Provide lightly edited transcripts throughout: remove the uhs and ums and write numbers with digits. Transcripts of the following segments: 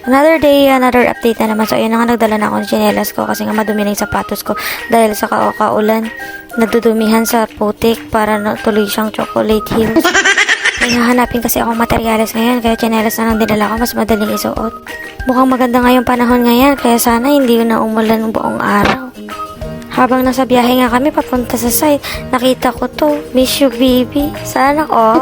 Another day, another update na naman. So, ayun na nga, nagdala na ako ng tsinelas ko kasi nga madumi na yung sapatos ko dahil sa kaulan. Nadudumihan sa putik para tuloy siyang chocolate heels. May hahanapin kasi akong materyales ngayon kaya tsinelas na lang dinala ko, mas madaling isuot. Mukhang maganda ngayong panahon ngayon kaya sana hindi na umulan buong araw. Habang nasa biyahe nga kami papunta sa site, nakita ko to. Miss you, baby. Sana ko.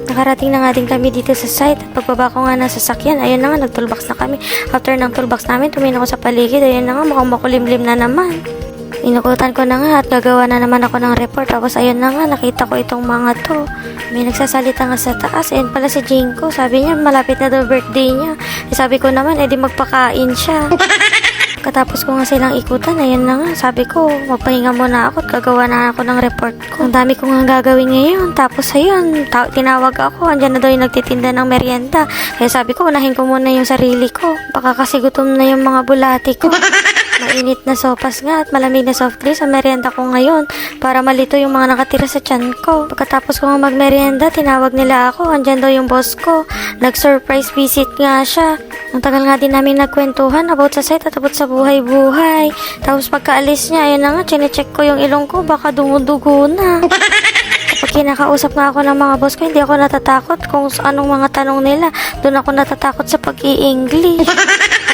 Nakarating na nga din kami dito sa site. At pagbaba ko nga ng sasakyan, ayun na nga, nag-toolbox na kami. After ng toolbox namin, tumingin ako sa paligid. Ayun na nga, mukhang makulimlim na naman. Inukutan ko na nga at gagawa na naman ako ng report. Tapos ayun na nga, nakita ko itong mga to. May nagsasalita nga sa taas. Ayun pala si Jinko. Sabi niya, malapit na daw birthday niya. Sabi ko naman, edi magpakain siya. Katapos ko nga silang ikutan, ayun na nga, sabi ko, magpahinga muna ako at gagawa na ako ng report ko. Ang dami ko nga gagawin ngayon. Tapos ayun, tinawag ako, andyan na daw yung nagtitinda ng merienda. Kaya sabi ko, unahin ko muna yung sarili ko. Baka kasi gutom na yung mga bulati ko. Mainit na sopas nga at malamig na soft drinks sa merienda ko ngayon para malito yung mga nakatira sa tiyan ko. Pagkatapos ko nga magmerienda, tinawag nila ako. Andyan daw yung boss ko. Nag-surprise visit nga siya. Ang tagal nga din namin nagkwentuhan about sa site at about sa buhay-buhay. Tapos pagkaalis niya, ayun na nga, chinecheck ko yung ilong ko. Baka dumudugo na. Kapag kinakausap nga ako ng mga boss ko, hindi ako natatakot kung anong mga tanong nila. Doon ako natatakot sa pag-i-English.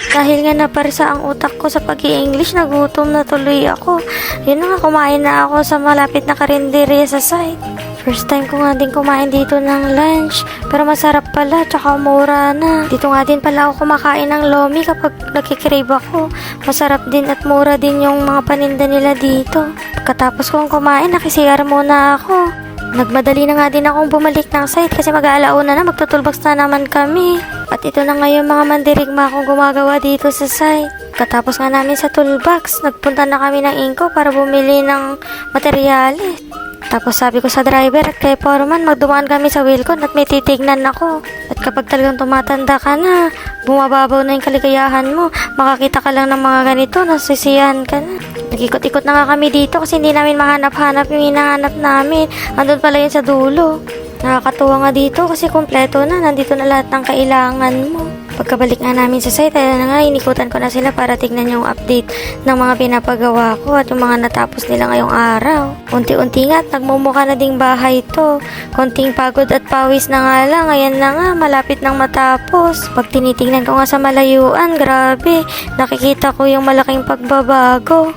Dahil nga naparisa ang utak ko sa pag-i-English, nagutom na tuloy ako. Yun na nga, kumain na ako sa malapit na karinderya sa site. First time ko nga din kumain dito ng lunch. Pero masarap pala, tsaka mura na. Dito nga din pala ako kumakain ng lomi kapag nagkikrave ako. Masarap din at mura din yung mga paninda nila dito. Pagkatapos kong kumain, nakisiyar muna ako. Nagmadali na nga din akong bumalik ng site kasi mag-aalauna na, magtutulbox na naman kami. At ito na ngayon mga mandirigma akong gumagawa dito sa site. Katapos nga namin sa toolbox, nagpunta na kami ng Inco para bumili ng materyales. Tapos sabi ko sa driver at kay foreman, magdumaan kami sa Wilcon at may titignan ako. At kapag talagang tumatanda ka na, bumababaw na yung kaligayahan mo, makakita ka lang ng mga ganito, nasisiyahan ka na. Nag-ikot-ikot na nga kami dito kasi hindi namin mahanap-hanap yung hinahanap namin. Andun pala yun sa dulo. Nakakatuwa nga dito kasi kompleto na, nandito na lahat ng kailangan mo. Pagkabalik nga namin sa site, ayun na nga, inikutan ko na sila para tignan yung update ng mga pinapagawa ko at yung mga natapos nila ngayong araw. Unti-unti nga at nagmumukha na ding bahay to. Konting pagod at pawis na nga lang, ayan na nga, malapit nang matapos. Pag tinitingnan ko nga sa malayuan, grabe, nakikita ko yung malaking pagbabago.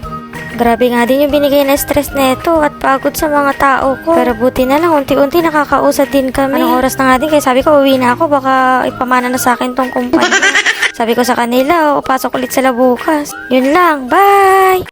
Grabe nga din yung binigay na stress neto at pagod sa mga tao ko. Pero buti na lang, unti-unti nakakausad din kami. Anong oras na nga din, kaya sabi ko, uwi na ako, baka ipamana na sa akin tong kumpanya. Sabi ko sa kanila, pasok ulit sila bukas. Yun lang, bye!